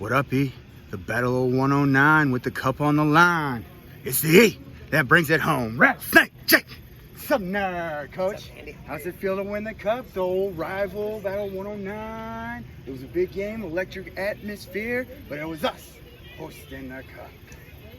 What up, E? The Battle of 109 with the cup on the line. It's the E that brings it home. Rattlesnake Jake. Sumner, Coach. What's up, Andy? How's it feel to win the cup? The old rival, Battle 109. It was a big game, electric atmosphere, but it was us hosting the cup.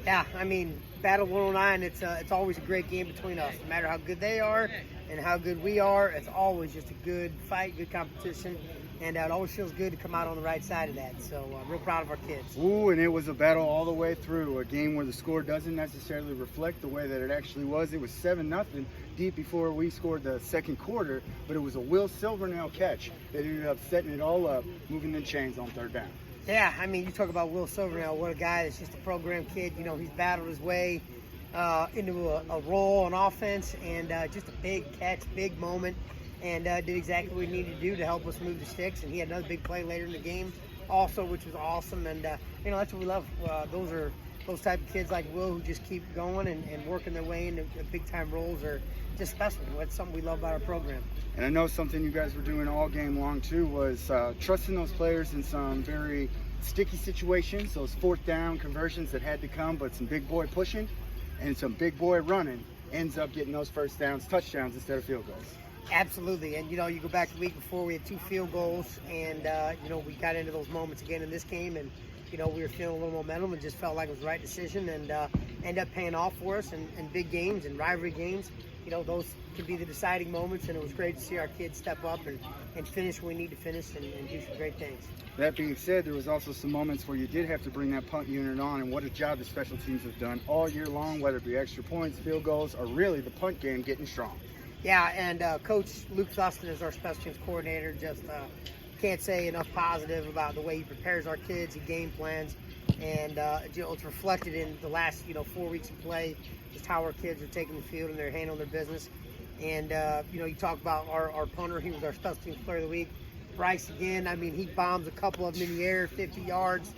Yeah, I mean, Battle 109, it's always a great game between us. No matter how good they are and how good we are, it's always just a good fight, good competition, and it always feels good to come out on the right side of that. So I'm real proud of our kids. Ooh, and it was a battle all the way through. A game where the score doesn't necessarily reflect the way that it actually was. It was 7-0 deep before we scored the second quarter, but it was a Will Silvernail catch that ended up setting it all up, moving the chains on third down. Yeah, I mean, you talk about Will Silvernail, what a guy that's just a program kid. You know, he's battled his way into a role on offense, and just a big catch, big moment, and did exactly what he needed to do to help us move the sticks. And he had another big play later in the game also, which was awesome. And, you know, that's what we love. Those type of kids like Will who just keep going and working their way into big-time roles are just special. That's something we love about our program. And I know something you guys were doing all game long too was trusting those players in some very sticky situations, those fourth down conversions that had to come, but some big boy pushing and some big boy running ends up getting those first downs, touchdowns instead of field goals. Absolutely. And, you know, you go back the week before, we had 2 field goals, and, you know, we got into those moments again in this game, and, you know, we were feeling a little momentum and just felt like it was the right decision, and ended up paying off for us in big games and rivalry games. You know, those can be the deciding moments, and it was great to see our kids step up and finish when we need to finish and do some great things. That being said, there was also some moments where you did have to bring that punt unit on, and what a job the special teams have done all year long, whether it be extra points, field goals, or really the punt game getting strong. Yeah, and Coach Luke Thuston is our special teams coordinator. Just can't say enough positive about the way he prepares our kids, he game plans, and you know, it's reflected in the last 4 weeks of play, just how our kids are taking the field and they're handling their business. And you know, you talk about our punter, he was our special teams player of the week. Bryce again, I mean, he bombs a couple of them in the air, 50 yards,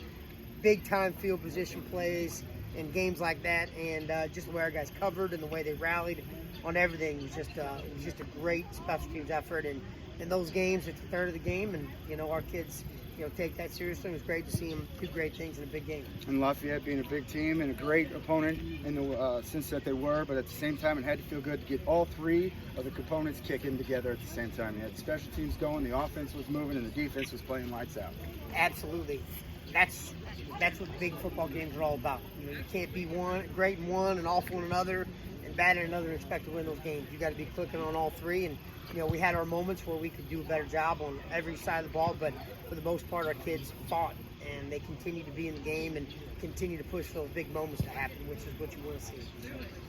big time field position plays in games like that, and just the way our guys covered and the way they rallied on everything was just a great special teams effort. And in those games, it's a third of the game, and you know, our kids take that seriously. It was great to see them do great things in a big game. And Lafayette being a big team and a great opponent in the sense that they were, but at the same time, it had to feel good to get all 3 of the components kicking together at the same time. You had the special teams going, the offense was moving, and the defense was playing lights out. Absolutely. That's what big football games are all about. You know, you can't be great in one and awful in another and bad in another and expect to win those games. You got to be clicking on all 3. And you know, we had our moments where we could do a better job on every side of the ball, but for the most part, our kids fought and they continue to be in the game and continue to push those big moments to happen, which is what you want to see.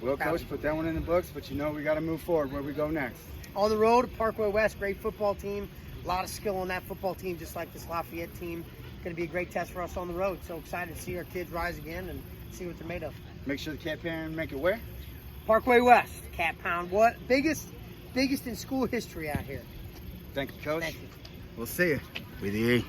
Well, Coach, put that one in the books, but you know we got to move forward. Where we go next? On the road, Parkway West, great football team. A lot of skill on that football team, just like this Lafayette team. Going to be a great test for us on the road. So excited to see our kids rise again and see what they're made of. Make sure the Cat Pound make it where? Parkway West, Cat Pound. What? Biggest in school history out here. Thank you, Coach. Thank you. We'll see you with the E.